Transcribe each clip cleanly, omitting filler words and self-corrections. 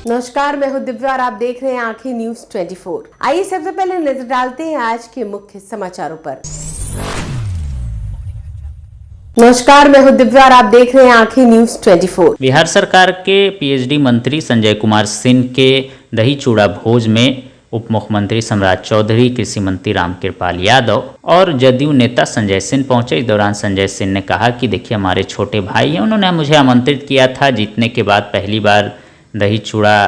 नमस्कार, मैं हूं दिव्या और आप देख रहे हैं आंखें न्यूज 24। आइए सबसे पहले नजर डालते हैं आज के मुख्य समाचारों पर। नमस्कार, मैं हूं दिव्या और आप देख रहे हैं आंखें न्यूज 24। बिहार सरकार के पीएचडी मंत्री संजय कुमार सिंह के दही चूड़ा भोज में उप मुख्यमंत्री सम्राट चौधरी, कृषि मंत्री रामकृपाल यादव और जदयू नेता संजय सिंह पहुंचे। इस दौरान संजय सिंह ने कहा कि देखिए, हमारे छोटे भाई हैं, उन्होंने मुझे आमंत्रित किया था। जीतने के बाद पहली बार दही चूड़ा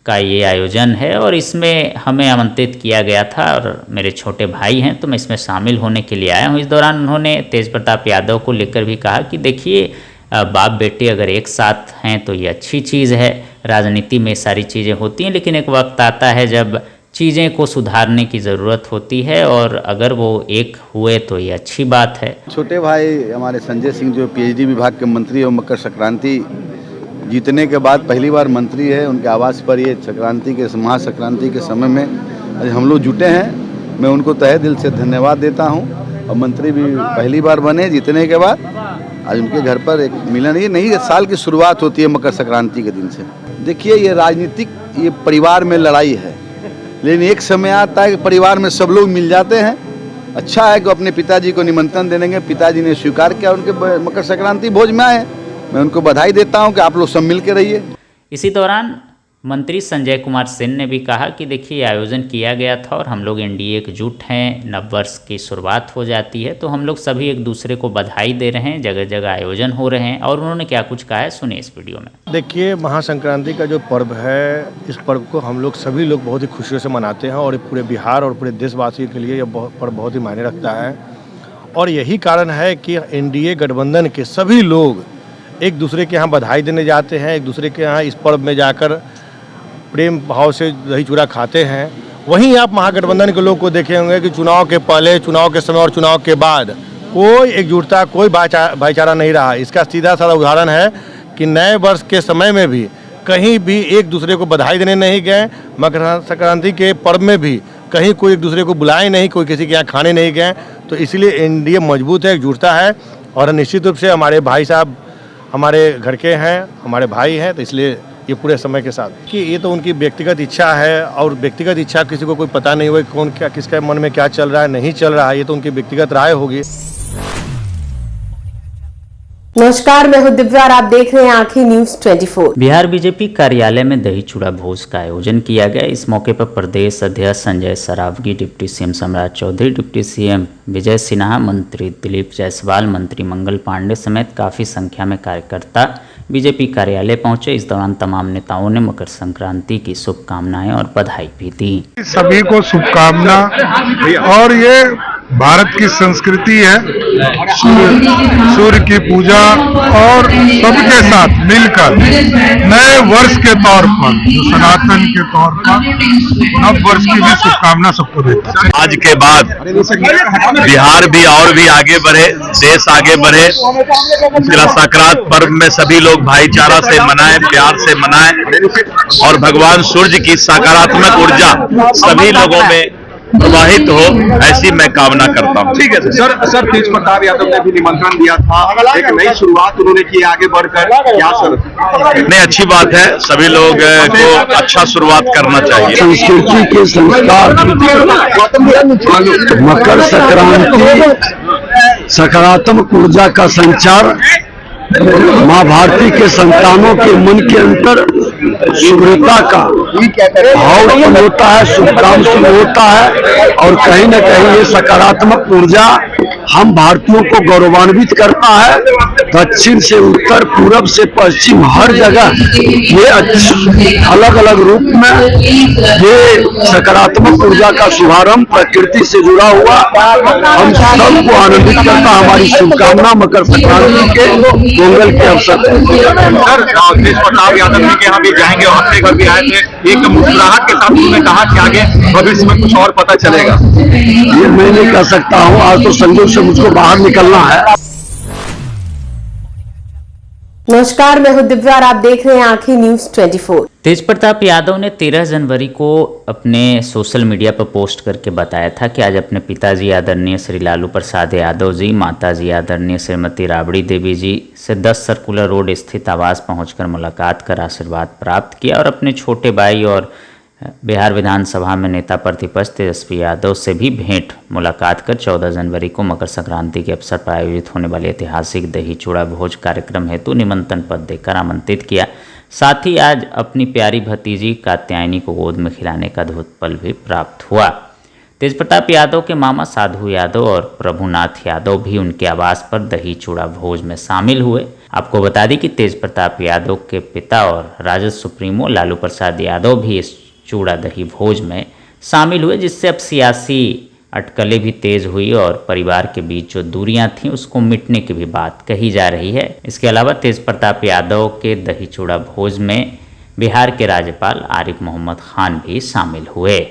का ये आयोजन है और इसमें हमें आमंत्रित किया गया था और मेरे छोटे भाई हैं, तो मैं इसमें शामिल होने के लिए आया हूँ। इस दौरान उन्होंने तेज प्रताप यादव को लेकर भी कहा कि देखिए, बाप बेटे अगर एक साथ हैं तो ये अच्छी चीज़ है। राजनीति में सारी चीज़ें होती हैं, लेकिन एक वक्त आता है जब चीज़ें को सुधारने की ज़रूरत होती है और अगर वो एक हुए तो ये अच्छी बात है। छोटे भाई हमारे संजय सिंह जो पीएचडी विभाग के मंत्री और मकर संक्रांति जीतने के बाद पहली बार मंत्री है, उनके आवास पर ये संक्रांति के महासंक्रांति के समय में आज हम लोग जुटे हैं। मैं उनको तहे दिल से धन्यवाद देता हूं और मंत्री भी पहली बार बने जीतने के बाद। आज उनके घर पर एक मिलन, ये नई साल की शुरुआत होती है मकर संक्रांति के दिन से। देखिए, ये राजनीतिक, ये परिवार में लड़ाई है, लेकिन एक समय आता है कि परिवार में सब लोग मिल जाते हैं। अच्छा है कि अपने पिताजी को निमंत्रण देने के पिताजी ने स्वीकार किया, उनके मकर संक्रांति भोज में आए। मैं उनको बधाई देता हूं कि आप लोग सब मिल के रहिए। इसी दौरान मंत्री संजय कुमार सिंह ने भी कहा कि देखिए, आयोजन किया गया था और हम लोग एनडीए एकजुट हैं। नववर्ष की शुरुआत हो जाती है तो हम लोग सभी एक दूसरे को बधाई दे रहे हैं। जगह जगह आयोजन हो रहे हैं और उन्होंने क्या कुछ कहा है, सुनिए इस वीडियो में। देखिए, महासंक्रांति का जो पर्व है, इस पर्व को हम लोग सभी लोग बहुत ही खुशियों से मनाते हैं और पूरे बिहार और पूरे देशवासियों के लिए यह पर्व बहुत ही मायने रखता है। और यही कारण है कि एनडीए गठबंधन के सभी लोग एक दूसरे के यहाँ बधाई देने जाते हैं, एक दूसरे के यहाँ इस पर्व में जाकर प्रेम भाव से दही चूड़ा खाते हैं। वहीं आप महागठबंधन के लोग को देखे होंगे कि चुनाव के पहले, चुनाव के समय और चुनाव के बाद कोई एकजुटता, कोई भाईचारा नहीं रहा। इसका सीधा साधा उदाहरण है कि नए वर्ष के समय में भी कहीं भी एक दूसरे को बधाई देने नहीं गए। मकर संक्रांति के पर्व में भी कहीं कोई एक दूसरे को बुलाए नहीं, कोई किसी के यहाँ खाने नहीं गए। तो इसलिए एनडीए मजबूत है, एकजुटता है और निश्चित रूप से हमारे भाई साहब हमारे घर के हैं, हमारे भाई हैं, तो इसलिए ये पूरे समय के साथ कि ये तो उनकी व्यक्तिगत इच्छा है और व्यक्तिगत इच्छा किसी को कोई पता नहीं हुआ कौन क्या, किसके मन में क्या चल रहा है, नहीं चल रहा है, ये तो उनकी व्यक्तिगत राय होगी। नमस्कार, मैं हूं दिव्या और आप देख रहे हैं आंखें न्यूज 24। बिहार बीजेपी कार्यालय में दही चूड़ा भोज का आयोजन किया गया। इस मौके पर प्रदेश अध्यक्ष संजय सरावगी, डिप्टी सीएम सम्राट चौधरी, डिप्टी सीएम विजय सिन्हा, मंत्री दिलीप जायसवाल, मंत्री मंगल पांडे समेत काफी संख्या में कार्यकर्ता बीजेपी कार्यालय पहुंचे। इस दौरान तमाम नेताओं ने मकर संक्रांति की शुभकामनाएं और बधाई भी दी। सभी को शुभकामना। और ये भारत की संस्कृति है, सूर्य की पूजा और सबके साथ मिलकर नए वर्ष के तौर पर, जो सनातन के तौर पर नव वर्ष की भी शुभकामना सबको देता हूं। आज के बाद बिहार भी और भी आगे बढ़े, देश आगे बढ़े। इसका संक्रांत पर्व में सभी लोग भाईचारा से मनाएं, प्यार से मनाएं और भगवान सूर्य की सकारात्मक ऊर्जा सभी लोगों में प्रवाहित हो, ऐसी मैं कामना करता हूँ। ठीक है सर तेज प्रताप यादव ने भी निमंत्रण दिया था, एक नई शुरुआत उन्होंने की आगे बढ़कर, क्या सर? नहीं, अच्छी बात है, सभी लोग को अच्छा शुरुआत करना चाहिए। संस्कृति के संस्कार, मकर संक्रांति सकारात्मक ऊर्जा का संचार, माँ भारती के संतानों के मन के अंदर शुभ्रता का भाव उत्पन्न होता है, शुभकामना होता है और कहीं न कहीं ये सकारात्मक ऊर्जा हम भारतीयों को गौरवान्वित करता है। दक्षिण से उत्तर, पूरब से पश्चिम, हर जगह ये अलग अलग रूप में ये सकारात्मक ऊर्जा का शुभारंभ प्रकृति से जुड़ा हुआ हम सबको आनंदित करता। हमारी शुभकामना मकर संक्रांति के पोंगल के अवसर पर। तेज प्रताप यादव जी के यहाँ भी जाएंगे और अपने घर भी आए थे, एक मुस्कुराहट के साथ उन्होंने कहा कि आगे भविष्य में कुछ और पता चलेगा। ये मैं नहीं कह सकता हूँ, आज तो संयोग से मुझको बाहर निकलना है। नमस्कार, मैं हूं दिव्या और आप देख रहे हैं आंखें न्यूज 24। तेज प्रताप यादव ने 13 जनवरी को अपने सोशल मीडिया पर पोस्ट करके बताया था कि आज अपने पिताजी आदरणीय श्री लालू प्रसाद यादव जी, माताजी आदरणीय श्रीमती राबड़ी देवी जी से 10 सर्कुलर रोड स्थित आवास पहुंचकर मुलाकात कर आशीर्वाद प्राप्त किया और अपने छोटे भाई और बिहार विधानसभा में नेता प्रतिपक्ष तेजस्वी यादव से भी भेंट मुलाकात कर 14 जनवरी को मकर संक्रांति के अवसर पर आयोजित होने वाले ऐतिहासिक दही चूड़ा भोज कार्यक्रम हेतु निमंत्रण पत्र देकर आमंत्रित किया। साथ ही आज अपनी प्यारी भतीजी कात्यायनी को गोद में खिलाने का अद्भुत पल भी प्राप्त हुआ। तेज प्रताप यादव के मामा साधु यादव और प्रभुनाथ यादव भी उनके आवास पर दही चूड़ा भोज में शामिल हुए। आपको बता दें कि तेज प्रताप यादव के पिता और राजद सुप्रीमो लालू प्रसाद यादव भी इस चूड़ा दही भोज में शामिल हुए, जिससे अब सियासी अटकलें भी तेज हुई और परिवार के बीच जो दूरियां थीं उसको मिटने की भी बात कही जा रही है। इसके अलावा तेज प्रताप यादव के दही चूड़ा भोज में बिहार के राज्यपाल आरिफ मोहम्मद खान भी शामिल हुए।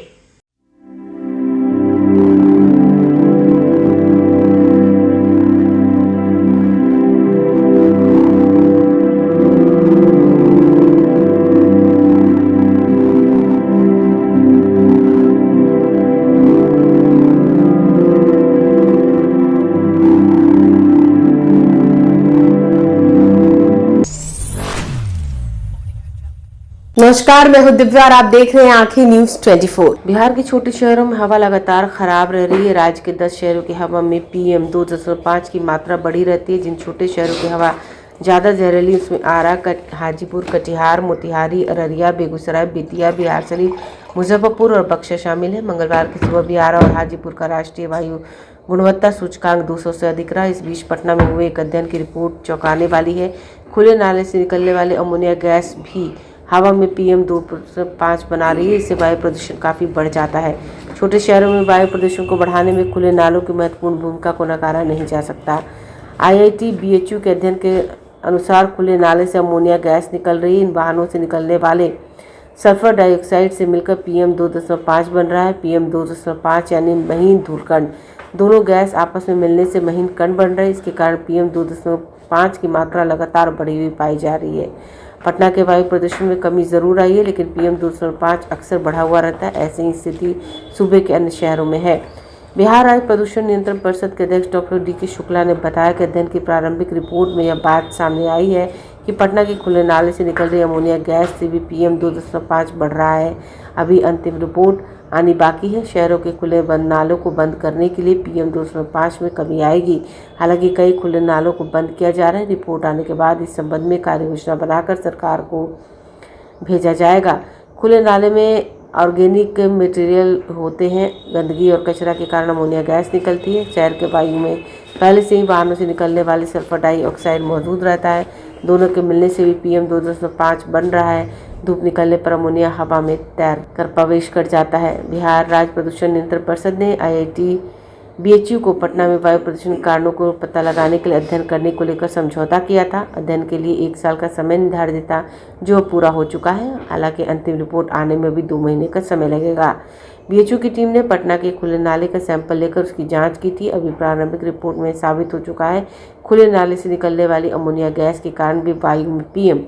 नमस्कार, मैं हूं दिव्या और आप देख रहे हैं आंखें न्यूज 24। बिहार के छोटे शहरों में हवा लगातार खराब रह रही है। राज्य के 10 शहरों की हवा में PM 2.5 की मात्रा बढ़ी रहती है। जिन छोटे शहरों की हवा ज़्यादा जहरीली उसमें आरा, हाजीपुर, कटिहार, मोतिहारी, अररिया, बेगूसराय, बेतिया, बिहारशरीफ, मुजफ्फरपुर और बक्सर शामिल है। मंगलवार की सुबह भी आरा और हाजीपुर का राष्ट्रीय वायु गुणवत्ता सूचकांक 200 से अधिक रहा। इस बीच पटना में हुए एक अध्ययन की रिपोर्ट चौंकाने वाली है। खुले नाले से निकलने वाले अमोनिया गैस भी हवा में PM 2.5 बना रही है। इससे वायु प्रदूषण काफ़ी बढ़ जाता है। छोटे शहरों में वायु प्रदूषण को बढ़ाने में खुले नालों की महत्वपूर्ण भूमिका को नकारा नहीं जा सकता। IIT BHU के अध्ययन के अनुसार खुले नाले से अमोनिया गैस निकल रही है। इन वाहनों से निकलने वाले सल्फर डाइऑक्साइड से मिलकर PM 2.5 बन रहा है। PM 2.5 यानी महीन धूलकण, दोनों गैस आपस में मिलने से महीन कण बन रहे हैं। इसके कारण PM 2.5 की मात्रा लगातार बढ़ी हुई पाई जा रही है। पटना के वायु प्रदूषण में कमी जरूर आई है, लेकिन PM 2.5 अक्सर बढ़ा हुआ रहता है। ऐसी ही स्थिति सूबे के अन्य शहरों में है। बिहार राज्य प्रदूषण नियंत्रण परिषद के अध्यक्ष डॉक्टर DK शुक्ला ने बताया कि अध्ययन की प्रारंभिक रिपोर्ट में यह बात सामने आई है कि पटना के खुले नाले से निकल रही अमोनिया गैस से भी PM 2.5 बढ़ रहा है। अभी अंतिम रिपोर्ट आनी बाकी है। शहरों के खुले बंद नालों को बंद करने के लिए PM 2.5 में कमी आएगी। हालांकि कई खुले नालों को बंद किया जा रहा है। रिपोर्ट आने के बाद इस संबंध में कार्य योजना बनाकर सरकार को भेजा जाएगा। खुले नाले में ऑर्गेनिक मटेरियल होते हैं। गंदगी और कचरा के कारण अमोनिया गैस निकलती है। शहर के वायु में पहले से ही वाहनों से निकलने वाले सल्फर डाइऑक्साइड मौजूद रहता है। दोनों के मिलने से भी PM 2.5 बन रहा है। धूप निकलने पर अमोनिया हवा में तैर कर प्रवेश कर जाता है। बिहार राज्य प्रदूषण नियंत्रण परिषद ने IIT BHU को पटना में वायु प्रदूषण कारणों को पता लगाने के लिए अध्ययन करने को लेकर समझौता किया था। अध्ययन के लिए 1 साल का समय निर्धारित था, जो पूरा हो चुका है। हालांकि अंतिम रिपोर्ट आने में भी 2 महीने का समय लगेगा। BHU की टीम ने पटना के खुले नाले का सैंपल लेकर उसकी जांच की थी। अभी प्रारंभिक रिपोर्ट में साबित हो चुका है खुले नाले से निकलने वाली अमोनिया गैस के कारण भी वायु में PM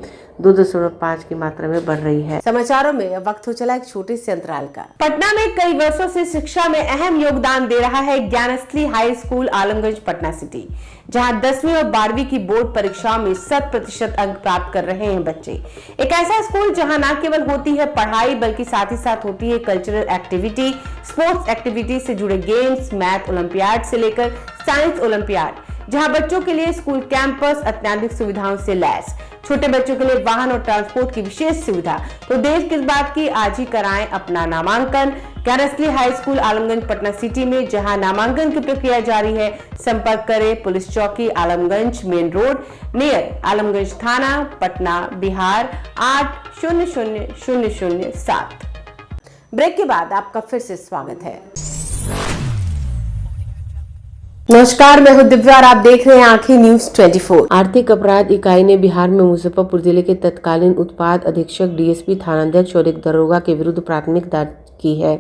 2.5 की मात्रा में बढ़ रही है। समाचारों में वक्त हो चला एक छोटे से अंतराल का। पटना में कई वर्षों से शिक्षा में अहम योगदान दे रहा है Gyansthali high school Alamganj Patna city, जहां 10वीं और 12वीं की बोर्ड परीक्षाओं में 100% अंक प्राप्त कर रहे हैं बच्चे। एक ऐसा स्कूल जहां न केवल होती है पढ़ाई, बल्कि साथ ही साथ होती है कल्चरल एक्टिविटी, स्पोर्ट्स एक्टिविटी से जुड़े गेम्स, मैथ ओलंपियाड से लेकर साइंस ओलंपियाड, जहां बच्चों के लिए स्कूल कैंपस अत्याधुनिक सुविधाओं से लैस, छोटे बच्चों के लिए वाहन और ट्रांसपोर्ट की विशेष सुविधा। तो देर किस बात की, आज ही कराएं अपना नामांकन Gyansthali high school Alamganj Patna city में, जहां नामांकन की प्रक्रिया जारी है। संपर्क करें पुलिस चौकी Alamganj main road near Alamganj थाना पटना बिहार 800007। ब्रेक के बाद आपका फिर से स्वागत है। नमस्कार, मैं हूं दिव्या और आप देख रहे हैं आंखें न्यूज 24। आर्थिक अपराध इकाई ने बिहार में मुजफ्फरपुर जिले के तत्कालीन उत्पाद अधीक्षक DSP थानाध्यक्ष और एक दरोगा के विरुद्ध प्राथमिक दर्ज की है।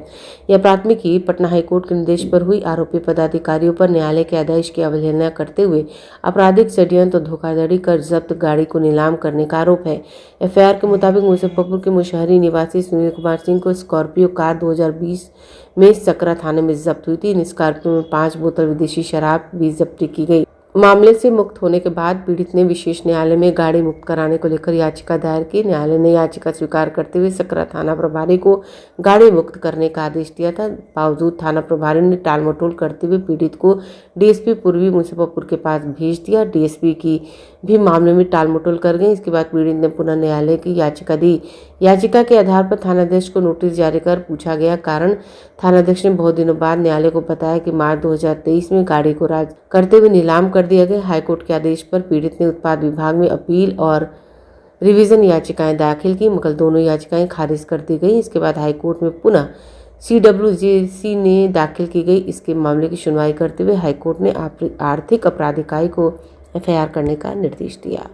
यह प्राथमिकी पटना हाईकोर्ट के निर्देश पर हुई। आरोपी पदाधिकारियों पर न्यायालय के आदेश की अवहेलना करते हुए आपराधिक षड्यंत्र और धोखाधड़ी कर जब्त गाड़ी को नीलाम करने का आरोप है। एफआईआर के मुताबिक मुजफ्फरपुर के मुशहरी निवासी सुनील कुमार सिंह को स्कॉर्पियो कार 2020 में सकरा थाने में जब्त हुई थी। इन स्कॉर्पियो में 5 बोतल विदेशी शराब भी जब्त की गई। मामले से मुक्त होने के बाद पीड़ित ने विशेष न्यायालय में गाड़ी मुक्त कराने को लेकर याचिका दायर की। न्यायालय ने याचिका स्वीकार करते हुए सकरा थाना प्रभारी को गाड़ी मुक्त करने का आदेश दिया था। बावजूद थाना प्रभारी ने टालमटोल करते हुए पीड़ित को डीएसपी पूर्वी मुजफ्फरपुर के पास भेज दिया। डीएसपी की भी मामले में टालमटोल कर गई। इसके बाद पीड़ित ने पुनः न्यायालय की याचिका दी। याचिका के आधार पर थानाध्यक्ष को नोटिस जारी कर पूछा गया कारण। थानाध्यक्ष ने बहुत दिनों बाद न्यायालय को बताया कि मार्च 2023 में गाड़ी को राज करते हुए नीलाम कर दिया गया। हाईकोर्ट के आदेश पर पीड़ित ने उत्पाद विभाग में अपील और रिवीजन याचिकाएं दाखिल की, मगर दोनों याचिकाएं खारिज कर दी गई। इसके बाद हाईकोर्ट में पुनः CWJC ने दाखिल की गई। इसके मामले की सुनवाई करते हुए हाईकोर्ट ने आर्थिक अपराध इकाई को एफआईआर करने का निर्देश दिया।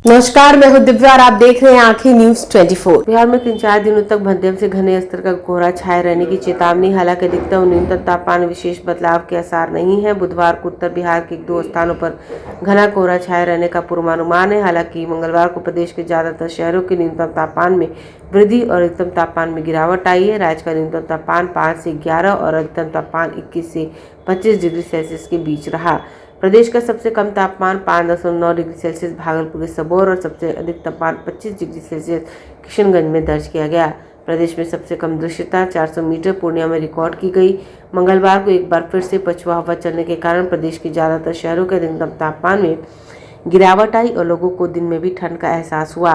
नमस्कार, मैं हूं दिव्या और आप देख रहे हैं आंखें न्यूज 24। बिहार में 3-4 दिनों तक मध्यम से घने स्तर का कोहरा छाए रहने की चेतावनी। हालांकि अधिकतम और न्यूनतम तापमान में विशेष बदलाव के आसार नहीं है। बुधवार को उत्तर बिहार के 1-2 स्थानों पर घना कोहरा छाए रहने का पूर्वानुमान है। हालांकि मंगलवार को प्रदेश के ज्यादातर शहरों के न्यूनतम तापमान में वृद्धि और अधिकतम तापमान में गिरावट आई है। राज्य का न्यूनतम तापमान 5 से 11 और अधिकतम तापमान 21 से 25 डिग्री सेल्सियस के बीच रहा। प्रदेश का सबसे कम तापमान 5.9 डिग्री सेल्सियस भागलपुर के सबौर और सबसे अधिक तापमान 25 डिग्री सेल्सियस किशनगंज में दर्ज किया गया। प्रदेश में सबसे कम दृश्यता 400 मीटर पूर्णिया में रिकॉर्ड की गई। मंगलवार को एक बार फिर से पछुआ हवा चलने के कारण प्रदेश के ज्यादातर शहरों के अधिकतम तापमान में गिरावट आई और लोगों को दिन में भी ठंड का एहसास हुआ।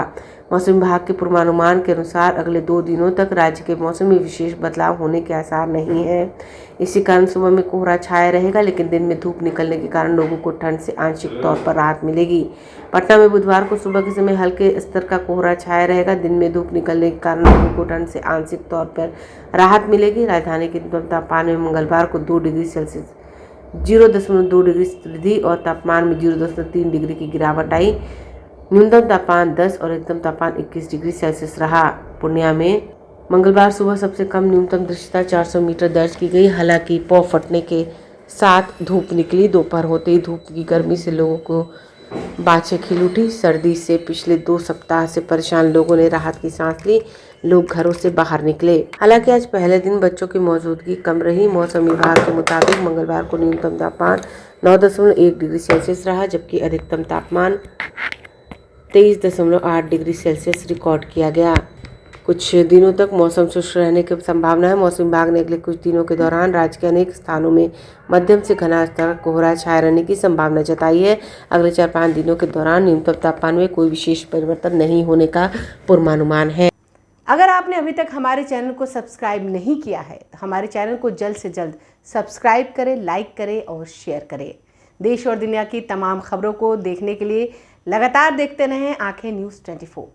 मौसम विभाग के पूर्वानुमान के अनुसार अगले 2 दिनों तक राज्य के मौसम में विशेष बदलाव होने के आसार नहीं है। इसी कारण सुबह में कोहरा छाया रहेगा, लेकिन दिन में धूप निकलने के कारण लोगों को ठंड से आंशिक तौर पर राहत मिलेगी। पटना में बुधवार को सुबह के समय हल्के स्तर का कोहरा छाया रहेगा। दिन में धूप निकलने के कारण लोगों को ठंड से आंशिक तौर पर राहत मिलेगी। राजधानी के न्यूनतम तापमान में मंगलवार को 2 डिग्री सेल्सियस 0.2 डिग्री वृद्धि और तापमान में 0.3 डिग्री की गिरावट आई। न्यूनतम तापमान 10 और अधिकतम तापमान 21 डिग्री सेल्सियस रहा। पूर्णिया में मंगलवार सुबह सबसे कम न्यूनतम दृश्यता 400 मीटर दर्ज की गई। हालांकि पौ फटने के साथ धूप निकली। दोपहर होते ही धूप की गर्मी से लोगों को बाछें खिल उठी। सर्दी से पिछले 2 सप्ताह से परेशान लोगों ने राहत की सांस ली। लोग घरों से बाहर निकले। हालांकि आज पहले दिन बच्चों की मौजूदगी कम रही। मौसम विभाग के मुताबिक मंगलवार को न्यूनतम तापमान 9.1 डिग्री सेल्सियस रहा, जबकि अधिकतम तापमान 23.8 डिग्री सेल्सियस रिकॉर्ड किया गया। कुछ दिनों तक मौसम शुष्क रहने की संभावना है। मौसम विभाग ने अगले कुछ दिनों के दौरान राज्य के अनेक स्थानों में मध्यम से घना स्तर कोहरा छाए रहने की संभावना जताई है। अगले 4-5 दिनों के दौरान न्यूनतम तापमान में कोई विशेष परिवर्तन नहीं होने का पूर्वानुमान है। अगर आपने अभी तक हमारे चैनल को सब्सक्राइब नहीं किया है तो हमारे चैनल को जल्द से जल्द सब्सक्राइब करें, लाइक करें और शेयर करें। देश और दुनिया की तमाम खबरों को देखने के लिए लगातार देखते रहें आंखें न्यूज़ 24।